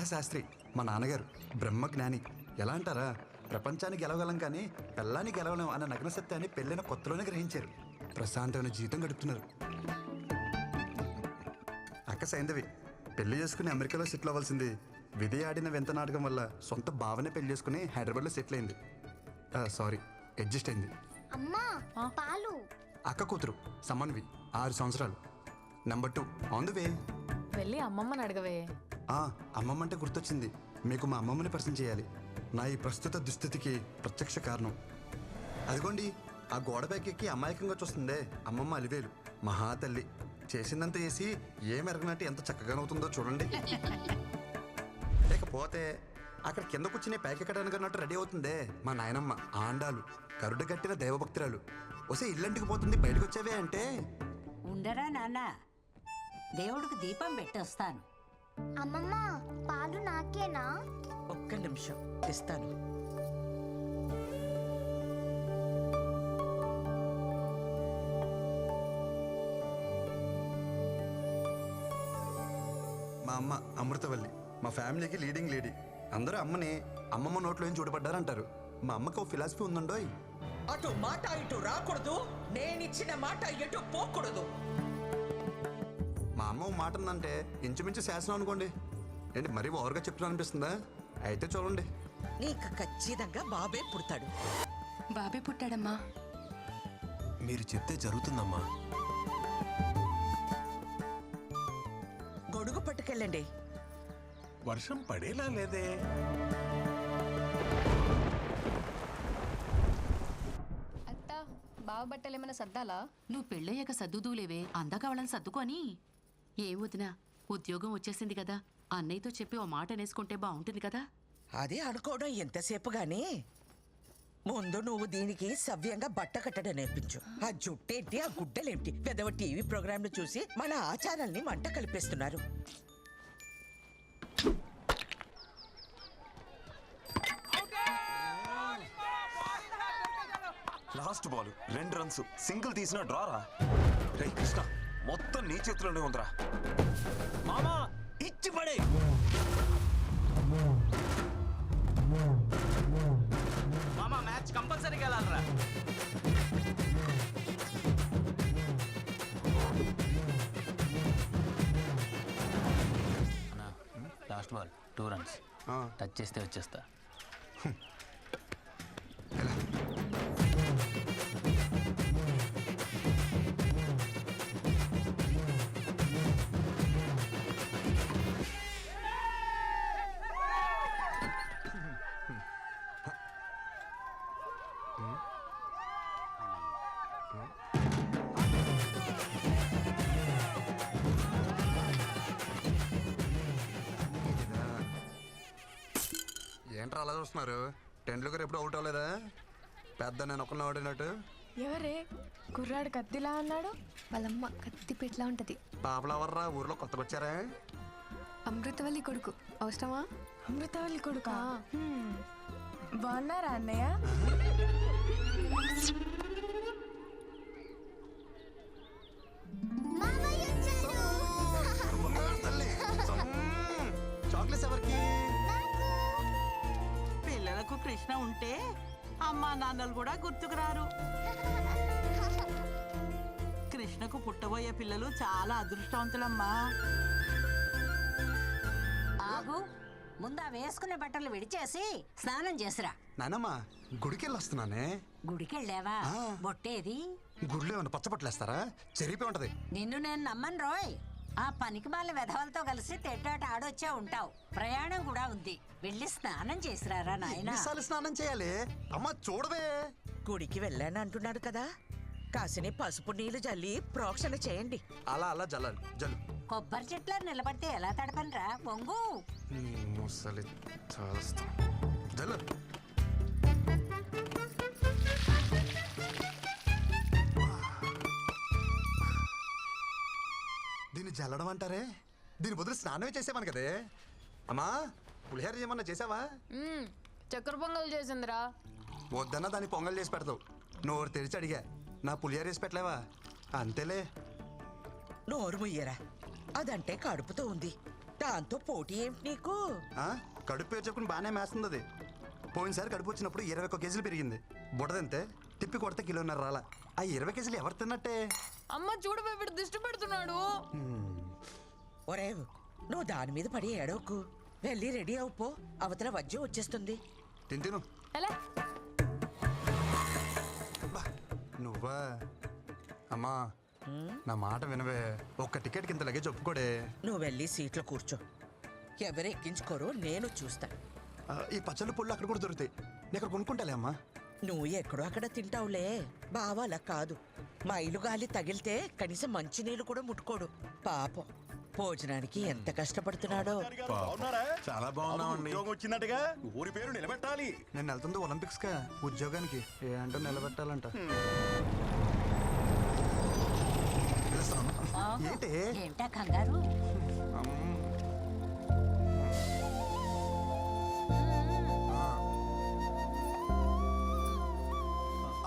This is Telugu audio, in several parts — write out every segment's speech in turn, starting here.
వరాహ శాస్త్రి మా నాన్నగారు బ్రహ్మజ్ఞాని. ఎలా అంటారా, ప్రపంచాన్ని గెలవగలం కానీ పెళ్ళాన్ని గెలవలేం అన్న నగ్న సత్యాన్ని పెళ్ళైన కొత్తలోనే గ్రహించారు. ప్రశాంతమైన జీవితం గడుపుతున్నారు. అక్క సైంధవి పెళ్లి చేసుకుని అమెరికాలో సెటిల్ అవ్వాల్సింది విధి ఆడిన వింత నాటకం వల్ల సొంత భావనే పెళ్లి చేసుకుని హైదరాబాద్లో సెటిల్ అయింది. సారీ, అడ్జస్ట్ అయింది. అమ్మా పాలు. అక్క కూతురు సమన్వి 6 సంవత్సరాలు. Number 2 on the way. వెళ్ళి అమ్మమ్మని అడగవే. అమ్మమ్మ అంటే గుర్తొచ్చింది, మీకు మా అమ్మమ్మని పరిచయం చేయాలి. నా ఈ ప్రస్తుత దుస్థితికి ప్రత్యక్ష కారణం. అదిగోండి ఆ గోడ పైకి అమాయకంగా చూస్తుందే అమ్మమ్మ అలివేలు. మహాతల్లి చేసిందంత చేసి ఏమెరగనట్టు ఎంత చక్కగానవుతుందో చూడండి. లేకపోతే అక్కడ కింద కూర్చుని పైకెక్కడానికి అన్నట్టు రెడీ అవుతుందే మా నాయనమ్మ ఆండాలు, కరుడు కట్టిన దైవభక్తురాలు. వస్తే ఇల్లంటికి పోతుంది బయటకు వచ్చావే అంటే. ఉండరా నాన్న, దేవుడికి దీపం పెట్టొస్తాను. అమ్మమ్మ పాలు నాకేనా? ఒక్క నిమిషం ఇస్తాను. మా అమ్మ అమృతవల్లి, మా ఫ్యామిలీకి లీడింగ్ లేడీ. అందరూ అమ్మని అమ్మమ్మ నోట్లో ఏం చూడబడ్డారంటారు. మా అమ్మకి ఓ ఫిలాసఫీ ఉందండోయ్. అటు మాట ఇటు రాకూడదు, నేనిచ్చిన మాట ఎటు పోకూడదు. మా అమ్మ ఓ మాట ఉందంటే ఇంచుమించు శాసనం అనుకోండి. ఏంటి మరీ ఓవర్గా చెప్తున్నా అనిపిస్తుందా? అయితే చూడండి. నీకు ఖచ్చితంగా బాబే పుడతాడు. బాబే పుట్టాడమ్మా. మీరు చెప్తే జరుగుతుందమ్మా. గొడుగు పట్టుకెళ్ళండి. వర్షం పడేలా లేదే. అత్త బావ బట్టలు ఏమైనా సర్దాలా? నువ్వు పెళ్ళయ్యాక సర్దుదూలేవే, అందాక వాళ్ళని సర్దుకొని. ఏం వదినా, ఉద్యోగం వచ్చేసింది కదా, అన్నయ్యతో చెప్పి ఓ మాట అనేసుకుంటే బాగుంటుంది కదా. అదే అనుకోవడం ఎంతసేపు గానీ ముందు నువ్వు దీనికి సవ్యంగా బట్ట కట్టడం నేర్పించు. ఆ జుట్టేంటి, ఆ గుడ్డలేంటి, పెదవ టీవీ ప్రోగ్రాంలు చూసి మన ఆచారాల్ని మంట కలిపేస్తున్నారు. లాస్ట్ బాల్ 2 రన్స్, సింగిల్ తీసిన డ్రారా. రే కృష్ణ, మొత్తం నీ చేతిలోనే ఉందిరా. మామా ఇచ్చి పడే. మామా మ్యాచ్ కంపల్సరీగా వెళ్ళాలరా. Last ball 2 runs. టచ్ చేస్తే వచ్చేస్తా. ఏంట్రా అలా చూస్తున్నారు? టెండూల్కర్ ఎప్పుడు అవుట్ అవ్వలేదా? పెద్ద నేను ఒక్కరిని ఆడినట్టు. ఎవరే కుర్రాడు కత్తిలా అన్నాడు? వాళ్ళమ్మ కత్తి పెట్లా ఉంటది. పాపలవర్రా ఊర్లో కొత్తగా వచ్చారా? అమృతవల్లి కొడుకు. అవసరమా? అమృతవల్లి కొడుకా? బాగున్నారా అన్నయ్య? చాక్లెట్స్ ఎవరికి? పిల్లలకు కృష్ణ ఉంటే అమ్మా నాన్నలు కూడా గుర్తుకురారు. కృష్ణకు పుట్టబోయే పిల్లలు చాలా అదృష్టవంతులమ్మా. ఆగు, ముందా వేసుకునే బట్టలు విడిచేసి స్నానం చేసిరా. నానమ్మ గుడికెళ్ళి వస్తున్నానే. గుడికెళ్ళావా? బొట్టేది? గుడిలో ఏమన్నా పచ్చబట్టలేస్తారా? చెరిపి ఉంటది. నిన్ను నేను నమ్మను రోయ్. ఆ పనికి మాల వెధవలతో కలిసి తెట్టాట ఆడొచ్చే ఉంటావు. ప్రయాణం కూడా ఉంది, వెళ్ళి స్నానం చేసిరారా నాయనా. ఎన్నిసార్లు స్నానం చేయాలి? అమ్మ చూడవే. గుడికి వెళ్ళాను అంటున్నాడు కదా, కాసిని పసుపు నీళ్లు జల్లి ప్రోక్షణ చేయండి. అలా అలా జల్లాలి. జల్లు. కొబ్బరి చెట్ల నిలబడితే ఎలా తడపనరా బొంగు? ముసలి చేస్తా. జల్లు. దీన్ని జల్లడం అంటారే? దీని బదులు స్నానమే చేసేవాను కదే. అమ్మా పులిహోర ఏమన్నా చేసావా? చక్కెర పొంగల్ చేసిందిరా. వద్దన్నా దాన్ని పొంగల్ చేసి పెడతావు. నోరు తెరిచి అడిగా, నా పులిహోర వేసి పెట్టలేవా? అంతేలే. నోరు ముయ్యరా, అదంటే కడుపుతో ఉంది. దాంతో పోటీ ఏమిటి నీకు? ఆ, కడుపు చెప్పుకుని బాగానే మేస్తుంది అది. పోయినసారి కడుపు వచ్చినప్పుడు 21 కేజీలు పెరిగింది. బుడదంతే తిప్పి కొడితే కిలోన్నర రాలా. ఆ 20 కేజీలు ఎవరు తిన్నట్టే? అమ్మ చూడు వీడు దిష్టి పెడుతున్నాడు. ఒరే నువ్వు దాని మీద పడి ఏడవకు. వెళ్ళి రెడీ అవుపో, అవతల వజ్జం వచ్చేస్తుంది. తిను ఎలా బా, నువ్వా అమ్మా నా మాట వినవే. ఒక్క టికెట్ కింద లగేజ్ ఒప్పుకోడే. నువ్వు వెళ్ళి సీట్లో కూర్చో. ఎవరు ఎక్కించుకోరో నేను చూస్తా. ఈ పచ్చళ్ళు పుళ్ళు అక్కడ కూడా దొరుకుతాయి. నేను ఇక్కడ కొనుక్కుంటాలే అమ్మా. నువ్వు ఎక్కడో అక్కడ తింటావులే. బావా అలా కాదు. మైలు గాలి తగిలితే కనీసం మంచినీళ్ళు కూడా ముట్టుకోడు. పాపం భోజనానికి ఎంత కష్టపడుతున్నాడో. చాలా బాగున్నామండి. వచ్చిందటగా ఊరి పేరు నిలబెట్టాలి. నేను వెళ్తుంది ఒలింపిక్స్ కా ఉద్యోగానికి. ఏ అంటే నిలబెట్టాలంట. పిలుస్తున్నాను. ఏంటి ఏంటా కంగారు?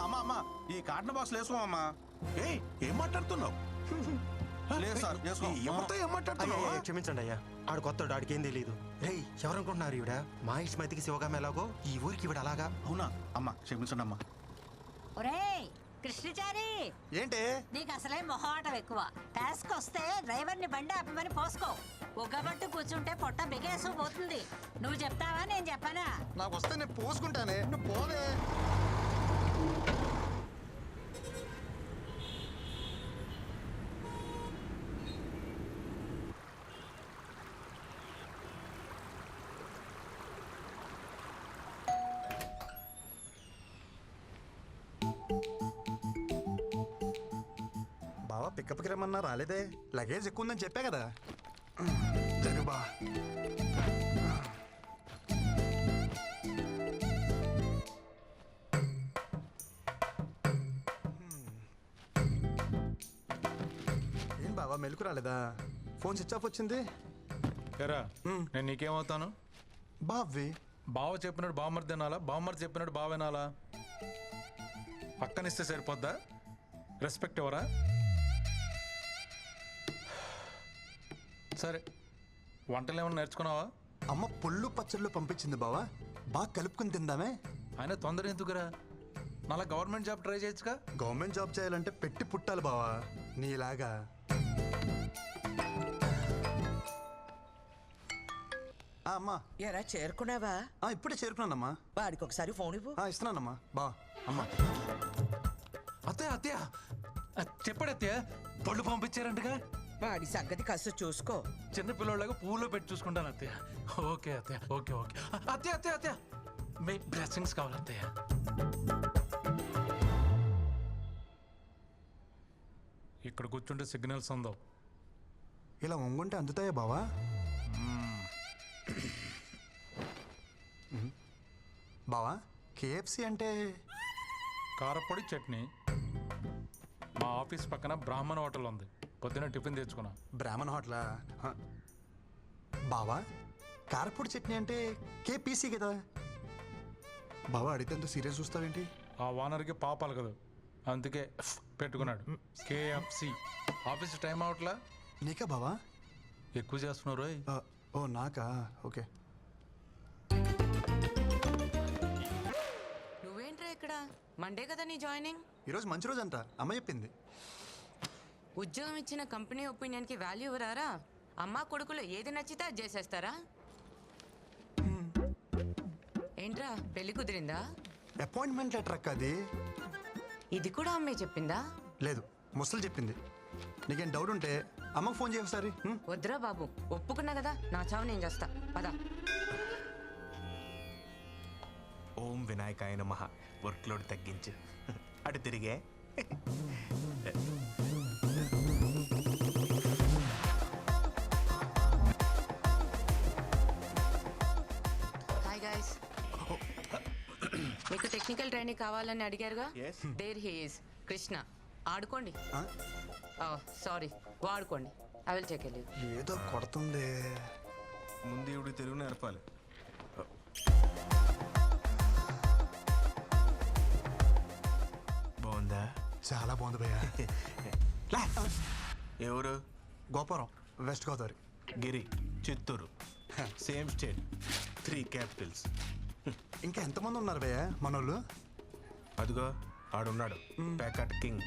అమ్మా అమ్మా ఈ కాటన్ బాక్స్ వేసుకోమమ్మా. ఏయ్ ఏం మాట్లాడుతున్నావు? లేదు సార్ వేసుకో. ఎవరితో ఏం మాట్లాడుతున్నావు? క్షమించండి అయ్యా, ఆడు కొత్త ఆడికి ఏం తెలియదు. రేయ్ ఎవరనుకుంటున్నారు ఈవిడ? మా ఇష్టమైతికి శివగామ ఎలాగో ఈ ఊరికి ఈవిడ అలాగా. అవునా అమ్మా క్షమించండి అమ్మా. ఒరేయ్ కృష్ణచారి, ఏంటి నీకు అసలే మొహమాటం ఎక్కువ. టాస్క్ వస్తే డ్రైవర్ని బండి ఆపమని పోసుకో. ఒగ్గబట్టు కూర్చుంటే పొట్ట బిగేసు పోతుంది. నువ్వు చెప్తావా నేను చెప్పనా? నాకు వస్తే నేను పోసుకుంటానే. నువ్వు పోవే. బావా పికప్కి రమ్మన్నా రాలేదే. లగేజ్ ఎక్కువ ఉందని చెప్పా కదా. జరుబా ఏం బావా మెలకు రాలేదా? ఫోన్ స్విచ్ ఆఫ్ వచ్చింది. ఎరా నేను నీకేమవుతాను? బావ్వి బావ చెప్పినట్టు బామ్మర్ తినాలా, బామ్మర్ చెప్పినట్టు బావ వినాలా? పక్కనిస్తే సరిపోద్దా? రెస్పెక్ట్ ఎవరా? సరే వంటలు ఏమైనా నేర్చుకున్నావా? అమ్మ పుల్లు పచ్చళ్ళు పంపించింది బావా. బాగా కలుపుకుని తిందామే. ఆయన తొందర ఎందుకురా? మళ్ళా గవర్నమెంట్ జాబ్ ట్రై చేయొచ్చుగా. గవర్నమెంట్ జాబ్ చేయాలంటే పెట్టి పుట్టాలి బావా నీలాగా. అమ్మా ఎరా చేరుకున్నావా? ఇప్పుడే చేరుకున్నానమ్మా. వాడికి ఒకసారి ఫోన్ ఇవ్వు. ఇస్తున్నానమ్మా. బా అమ్మా. అత్తయ్య అత్తయ్య చెప్పాడు అత్తయ్య, పళ్ళు పంపించారంటగా. వాడి సంగతి కాస్త చూసుకో. చిన్న పిల్లలాగా పువ్వులో పెట్టి చూసుకుంటాను అత్తయ్య. ఓకే అత్తయ్య, ఓకే ఓకే. అత్తయ్య అత్తయ్య అత్తయ్య మీ బ్లెస్సింగ్స్ కావాలి అత్తయ్య. ఇక్కడ కూర్చుంటే సిగ్నల్స్ ఉందో. ఇలా వంగుంటే అందుతాయా బావా? బావా కేఎఫ్సి అంటే? కారపొడి చట్నీ. మా ఆఫీస్ పక్కన బ్రాహ్మణ హోటల్ ఉంది. పొద్దున టిఫిన్ తెచ్చుకున్నా. బ్రాహ్మణ హోటలా? బావా కారపొడి చట్నీ అంటే కేపీసీ కదా. బావా అడిగితే ఎంత సీరియస్ చూస్తావేంటి? ఆ ఓనర్కి పాపాలు కదా, అందుకే పెట్టుకున్నాడు కేఎఫ్సి. Office time అవట్లా. నీకా బావా? ఎక్కువ చేస్తున్నారు. ఓ నాకా? ఓకే. నువ్వేంట్రా ఇక్కడ? మండే కదా నీ జాయినింగ్. ఈరోజు మంచి రోజు అంట, అమ్మ చెప్పింది. ఉద్యోగం ఇచ్చిన కంపెనీ ఒపీనియన్కి వాల్యూ ఇవ్వరారా? అమ్మా కొడుకులు ఏది నచ్చితే అది చేసేస్తారా? ఏంట్రా పెళ్లి కుదిరిందా? అపాయింట్మెంట్ లెటర్ అక్క అది. ఇది కూడా అమ్మే చెప్పిందా? లేదు ముసలు చెప్పింది. నీకేం డౌట్ ఉంటే అమ్మకు ఫోన్ చేయ ఒకసారి. వద్దురా బాబు, ఒప్పుకున్నా కదా, నా చావు నేను చేస్తా. పదా. ఓం వినాయకాయ నమః. వర్క్ లోడ్ తగ్గించు. అటు తిరిగే. Hi guys. మీకు టెక్నికల్ ట్రైనింగ్ కావాలని అడిగారుగా. There he is Krishna. ఆడుకోండి. సారీ వాడుకోండి. I will take leave. ఏదో కొడుతుంది. ముందు ఇవిడి తెలుగు నేర్పాలి. బాగుందా? చాలా బాగుంది భయ్యా. ఎవరు? గోపురం, వెస్ట్ గోదావరి. గిరి చిత్తూరు సేమ్ స్టేట్ 3 క్యాపిటల్స్. ఇంకా ఎంతమంది ఉన్నారు భయ్య మనోళ్ళు? అదిగో ఆడున్నాడు ప్యాకట్ కింగ్,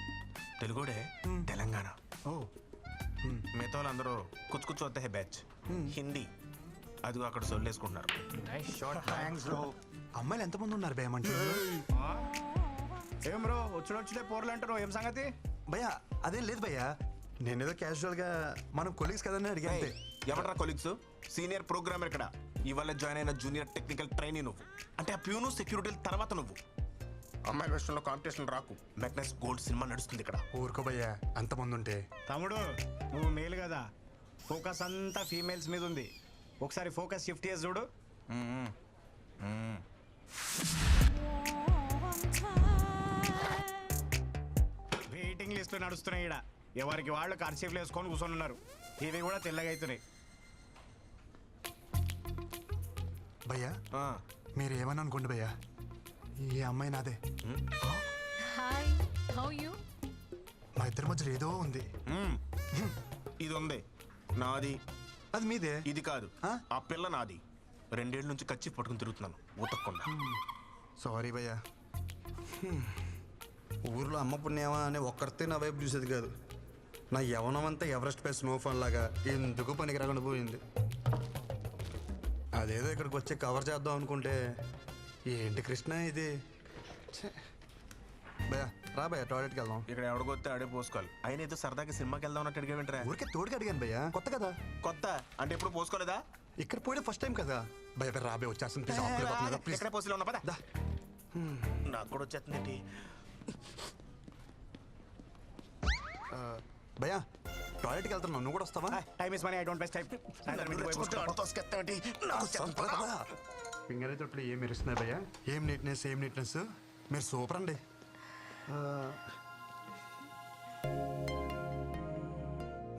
తెలుగుడే, తెలంగాణ. ఓ మిగతా వాళ్ళందరూ కుచ్చు కుచ్చు వద్ద బ్యాచ్ హిందీ. అదిగో అక్కడ సొల్లేసుకుంటున్నారు. అమ్మాయిలు ఎంతమంది ఉన్నారు భయ్య మన టీంలో? ఏం బ్రో వచ్చుడే పోర్లు అంటారు, ఏం సంగతి? భయ్య అదేం లేదు భయ్య, నేనేదో క్యాజువల్ గా మనం కొలీగ్స్ కదని అడిగాను. ఎవరా కొలీగ్స్? సీనియర్ ప్రోగ్రామర్ ఇక్కడ, ఇవాళ జాయిన్ అయిన జూనియర్ టెక్నికల్ ట్రైనీ నువ్వు. అంటే ఆ ప్యూను సెక్యూరిటీ తర్వాత నువ్వు. అమ్మాయి విషయంలో కాంపిటీషన్ రాకు. మెగ్నస్ గోల్డ్ సినిమా నడుస్తుంది ఇక్కడ. ఊరుకో భయ్య, అంతమంది ఉంటే. తమ్ముడు నువ్వు మేలు కదా, ఫోకస్ అంతా ఫీమేల్స్ మీద ఉంది. ఒకసారి ఫోకస్ షిఫ్ట్ చేసి చూడు. వెయిటింగ్ లిస్టులు నడుస్తున్నాయి ఇక్కడ, ఎవరికి వాళ్ళు కర్చీఫ్లు వేసుకొని కూర్చొని ఉన్నారు. ఇవి కూడా తెల్లగా అవుతున్నాయి. భయ్య మీరు ఏమని అనుకోండి భయ్య, ఈ అమ్మాయి నాదే. Hi, how you? మా ఇద్దరి మధ్యలో ఏదో ఉంది. ఇది ఉంది నాది, అది మీదే. ఇది కాదు. ఆ పిల్ల నాది. 2 ఏళ్ళ నుంచి కచ్చి పట్టుకుని తిరుగుతున్నాను ఉతక్కుండా. సారీ భయ్య, ఊర్లో అమ్మ పుణ్యమా అని ఒక్కరితే నా వైపు చూసేది కాదు. నా యవనం అంతా ఎవరెస్ట్ పై స్నోఫాన్ లాగా ఎందుకు పనికి రాకుండా పోయింది. అదేదో ఇక్కడికి వచ్చి కవర్ చేద్దాం అనుకుంటే ఏంటి కృష్ణ ఇది. భయ్య రా భయ్య, టాయిలెట్కి వెళ్దాం. ఇక్కడ ఎవడికొస్తే ఆడే పోసుకోవాలి. అయినా ఏదో సరదాగా సినిమాకి వెళ్దాం అన్నట్టు అడిగావేంట్రా? ఊరికే తోడుకి అడిగాను భయ్య, కొత్త కదా. కొత్త అంటే ఎప్పుడు పోసుకోలేదా? ఇక్కడ పోయిన ఫస్ట్ టైం కదా భయ్య. రాబే వచ్చేస్తుంది ప్లీజ్. ఎక్కడ పోసిలో ఉన్నా పదా. నాకు కూడా వచ్చేస్తుంది. భయ్య టాయిలెట్కి వెళ్తున్నావు, నువ్వు కూడా వస్తావా? Time is money, I don't waste time. Finger తొట్లు ఏం మెరుస్తున్నాయి భయ్య, ఏం నీట్నెస్. మీరు సూపర్ అండి.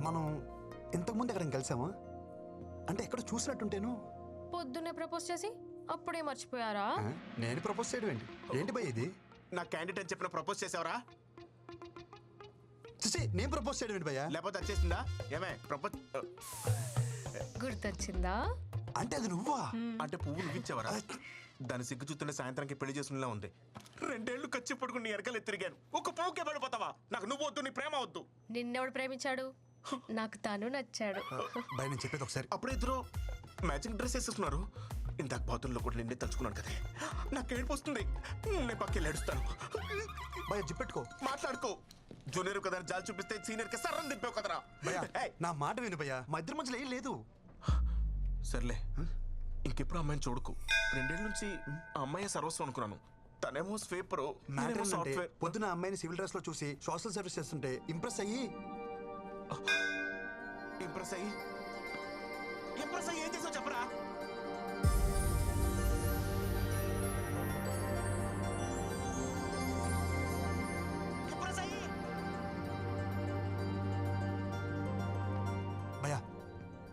మనం ఇంతకుముందు ఎక్కడ కలిసామా? అంటే ఎక్కడ చూసినట్టుంటేను. పొద్దున్నే ప్రపోజ్ చేసి అప్పుడే మర్చిపోయారా? నేను ప్రపోజ్ చేయడం ఏంటి భయ్య ఇది? నా క్యాండిడేట్ అని చెప్పిన ప్రపోజ్ చేసావరా? నేను ప్రపోజ్ చేయడం ఏంటి భయ్య? లేకపోతే వచ్చేసిందా? ఏమే ప్రపోజ్ గుర్తొచ్చిందా? అంటే అది నువ్వా? అంటే పువ్వు నువ్విచ్చావరా? దాని సిగ్గు చూస్తుంటే సాయంత్రానికి పెళ్లి చేసుకునేలా ఉంది. 2 ఏళ్ళు కచ్చి పడుకుని నీ ఎరకలు తిరిగాను. ఒక పువ్వుకే పడిపోతావా? నాకు నువ్వు వద్దు, నీ ప్రేమ వద్దు. నిన్నెవడు ప్రేమించాడు? నాకు తను నచ్చాడు. భయ్య నేను చెప్పేది ఒకసారి. అప్పుడే ఇద్దరు మ్యాచింగ్ డ్రెస్ వేసేస్తున్నారు. ఇందాక బాతుల్లో కూడా నిన్నే తలుచుకున్నాను కదా. నాకు ఏడుపు వస్తుంది. నేను పక్కకి ఏడుస్తాను. భయ్య జిప్పెట్టుకో, మాట్లాడుకో. జూనియర్ కదా జాలి చూపిస్తే సీనియర్ కి సర్రం దింపావు కదరా. నా మాట విను భయ్య, మా ఇద్దరి మధ్యలో ఏం లేదు. సర్లే, ఇంకెప్పుడు అమ్మాయిని చూడకు. 2 ఏళ్ళ నుంచి ఆ అమ్మాయి సర్వస్వం అనుకున్నాను. తనేమో స్వీపర్. సాఫ్ట్వేర్. పొద్దున అమ్మాయిని సివిల్ డ్రెస్ లో చూసి సోషల్ సర్వీస్ చేస్తుంటే ఇంప్రెస్ అయ్యి ఏం చేసావు చెప్పరా? భయ్య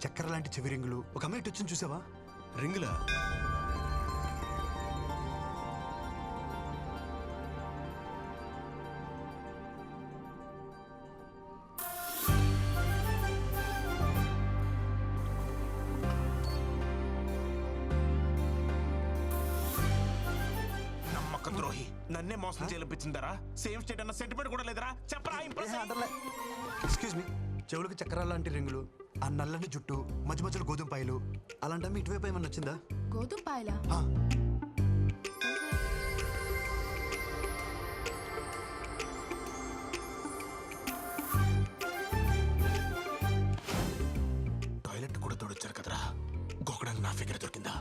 చక్కెర లాంటి చెవి రింగులు ఒక అమ్మాయి ఇటు వచ్చింది చూసావా? రింగులా? నమ్మక ద్రోహి, నన్నే మోసం చేయించిందరా? సేమ్ స్టేట్ అన్న సెంటిమెంట్ కూడా లేదరా? చెప్పరా? ఎక్స్క్యూజ్ మీ, చెవులకు చక్కెర లాంటి రింగులు, ఆ నల్లని జుట్టు, మధ్య మధ్యలో గోధుమ పాయలు, అలాంటి అమ్మ ఇటువైపు ఏమన్నా వచ్చిందా? గోధుమ పాయలా? టాయిలెట్ కూడా తోడొచ్చారు కదరా, గోకడానికి నా ఫిగర్ దొరికిందా?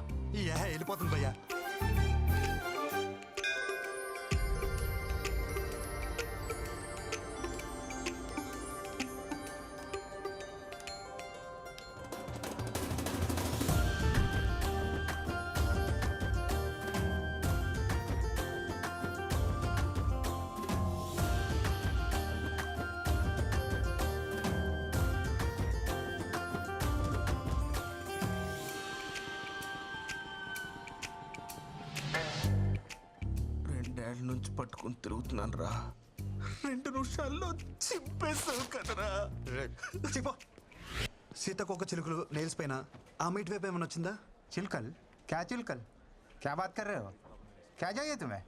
వెళ్ళిపోతుంది భయ్యా. నుంచి పట్టుకుని తిరుగుతున్నాను రా. 2 నిమిషాల్లో చింపేస్తావు కదరా. సీతకొక చిలుకలు నెయిల్స్ పైన ఆ అమ్మాయి వైపు ఏమైనా వచ్చిందా? चिलकल क्या चिलकल क्या बात कर रहे हो क्या चाहिए तुम्हें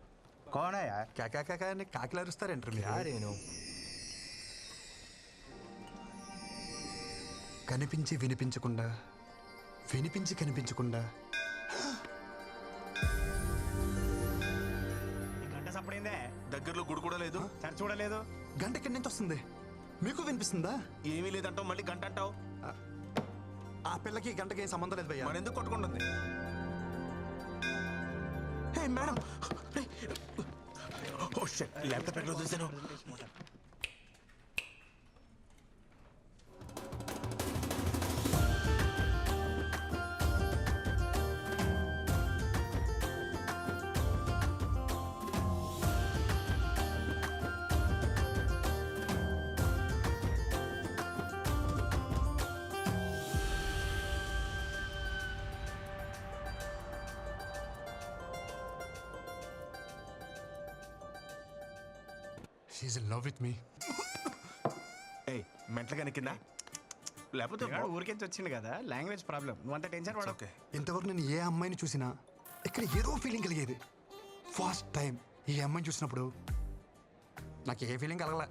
कौन है यार కాకా అని కాకిలు అరుస్తారేంటారు మీరు? కనిపించి వినిపించకుండా, వినిపించి కనిపించకుండా. గంట సప్పుడైందే దగ్గరలో గుడి కూడా లేదు, చర్చ చూడలేదు. గంట ఎక్కడి నుంచి వస్తుంది? మీకు వినిపిస్తుందా? ఏమీ లేదంటావు, మళ్ళీ గంట అంటావు. ఆ పిల్లకి గంటకి ఏం సంబంధం లేదు భయ్యా. మరి ఎందుకు కొట్టుకుంటుంది? హే మేడం, ఓ షిట్, ల్యాప్టాప్ ఎక్కడ చూసాను? She is in love with me. ఏయ్ మెంటలుగా కింద లేకపోతే ఊరికించి వచ్చింది కదా, లాంగ్వేజ్ ప్రాబ్లం. నువ్వు అంత టెన్షన్ పడవు. ఓకే. ఇంతవరకు నేను ఏ అమ్మాయిని చూసినా ఇక్కడ ఏదో ఫీలింగ్ కలిగేది. ఫస్ట్ టైం ఈ అమ్మాయిని చూసినప్పుడు నాకు ఏ ఫీలింగ్ కలగలే.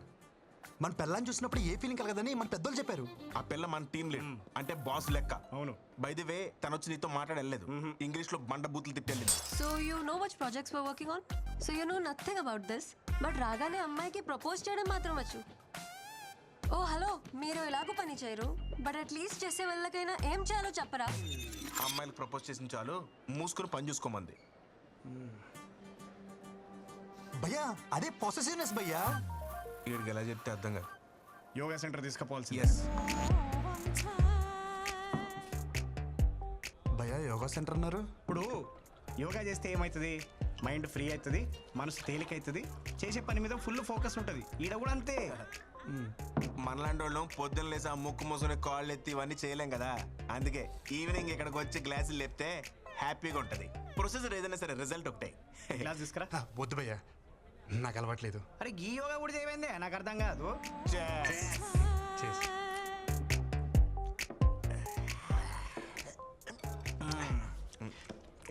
మన పిల్లని చూసినప్పుడు ఏ ఫీలింగ్ కలగదని మన పెద్దోళ్ళు చెప్పారు. ఆ పిల్ల మన టీం లీడ్, అంటే బాస్ లెక్క. అవును. బై ది వే తను వచ్చి నీతో మాట్లాడలేదు, ఇంగ్లీష్ లో బండ బూతులు తిట్టెళ్ళింది. So you know which projects we're working on? So you know nothing about this. But రాగానే అమ్మాయికి ప్రపోజ్ చేయడం మాత్రం వచ్చు. ఓ హలో, మీరు ఎలాగో పని చేయరు, బట్ అట్లీస్ట్ చేసే వాళ్ళకైనా ఏం చేయాలో చెప్పరా? అమ్మాయిలకు ప్రపోజ్ చేసిన చాలు, మూసుకుని పని చూసుకోమంది. భయ్యా అదే పొసెసివ్నెస్ భయ్యా. వీడికి ఎలా చెప్తే అర్థం కాదు. Yoga centre తీసుకుపోవాల్సి. ఎస్. భయ్యా యోగా సెంటర్ అన్నారు. ఇప్పుడు యోగా చేస్తే ఏమవుతుంది? మైండ్ ఫ్రీ అవుతుంది, మనసు తేలిక అవుతుంది, చేసే పని మీద ఫుల్ ఫోకస్ ఉంటుంది. ఈడ కూడా అంతే. మనలాంటి వాళ్ళం పొద్దున్న లేసి ఆ ముక్కు మూసుకుని కాళ్ళు ఎత్తి ఇవన్నీ చేయలేం కదా. అందుకే ఈవినింగ్ ఇక్కడికి వచ్చి గ్లాసులు లేపితే హ్యాపీగా ఉంటుంది. ప్రొసెసర్ ఏదైనా సరే రిజల్ట్ ఒకటే. క్లాస్ తీసుకురా. వద్దు భయ్యా, నాకు అలవాట్లేదు. అరే ఈ యోగా కూడా చేయమైందే, నాకు అర్థం కాదు.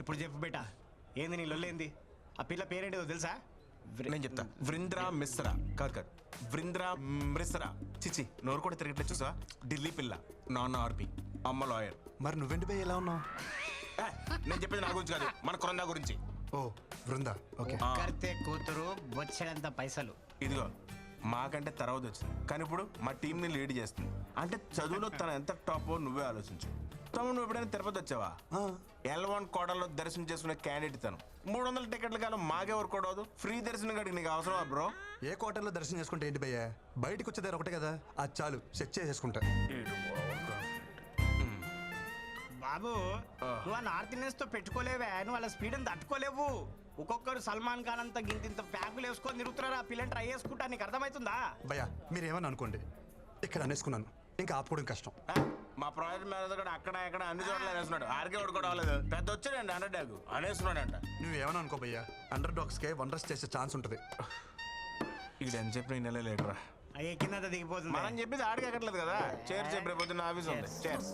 ఇప్పుడు చెప్పు బేటా, ఏంది నీ లొల్లేంది? ఆ పిల్ల పేరేంటిదో తెలుసా? నేను చెప్తా. వృంద్రా మిశ్రా. కాదు, వృంద్రా మిశ్రా. చిచి, నోరు కూడా తిరగట్లేదు చూసా. ఢిల్లీ పిల్ల, నాన్న ఆర్పి, అమ్మ లాయర్. మరి నువ్వెంటి భయ్య ఎలా ఉన్నావు? నేను చెప్పేది నా గురించి కాదు, మన కొరందా గురించి. ఓ బృందా, ఓకే. కర్తే కూతురు, బొచ్చడంత పైసలు. ఇదిగో మాకంటే తర్వాత వచ్చింది, కానీ ఇప్పుడు మా టీంని లీడ్ చేస్తుంది. అంటే చదువులో తను ఎంత టాప్ నువ్వే ఆలోచించు. తమ్ముడు, నువ్వు ఎప్పుడైనా తిరుపతి వచ్చావా? L1 కోటలో దర్శనం చేసుకునే క్యాండిడేట్ తను. 300 టికెట్ల కాలం మాకే వర్క్ అవదు. ఫ్రీ దర్శనం కాడికి నీకు అవసరమా బ్రో? ఏ కోటల్లో దర్శనం చేసుకుంటే ఏంటి భయ్యా? బయటకు వచ్చేదారు ఒకటే కదా, అది చాలు, సెట్ చేసేసుకుంటా. బాబు, నువ్వు ఆ నార్త్ ఇండియన్స్ తో పెట్టుకోలేవే, నువ్వు వాళ్ళ స్పీడ్ తట్టుకోలేవు. ఒక్కొక్కరు సల్మాన్ ఖాన్ అంతా గింత ప్యాకులు వేసుకొని తిరుగుతున్నారు. ఆ పిల్లని ట్రై చేసుకుంటా, నీకు అర్థమవుతుందా? భయ్యా మీరేమని అనుకోండి, ఇక్కడ అనేసుకున్నాను, ఇంకా ఆపుకోవడం కష్టం. మా ప్రాజెక్ట్ మేనేజర్ కూడా అక్కడ ఇక్కడ అన్ని చోట్ల అనేస్తున్నాడు. ఆర్కే కూడా అవ్వలేదు, పెద్ద వచ్చాడండి అండర్ డాగ్ అనేస్తున్నాడంట. నువ్వేమని అనుకో భయ్యా, అండర్ డాగ్స్కే వండర్స్ చేసే ఛాన్స్ ఉంటుంది. ఇక్కడ ఎంత చెప్పిన నెల లేటరా అయ్యే కింద దిగిపోతుంది. మనం చెప్పేది ఆడికి ఎక్కట్లేదు కదా. చేర్స్ రేపు పొద్దున్న ఆఫీస్ ఉంది. చేర్స్.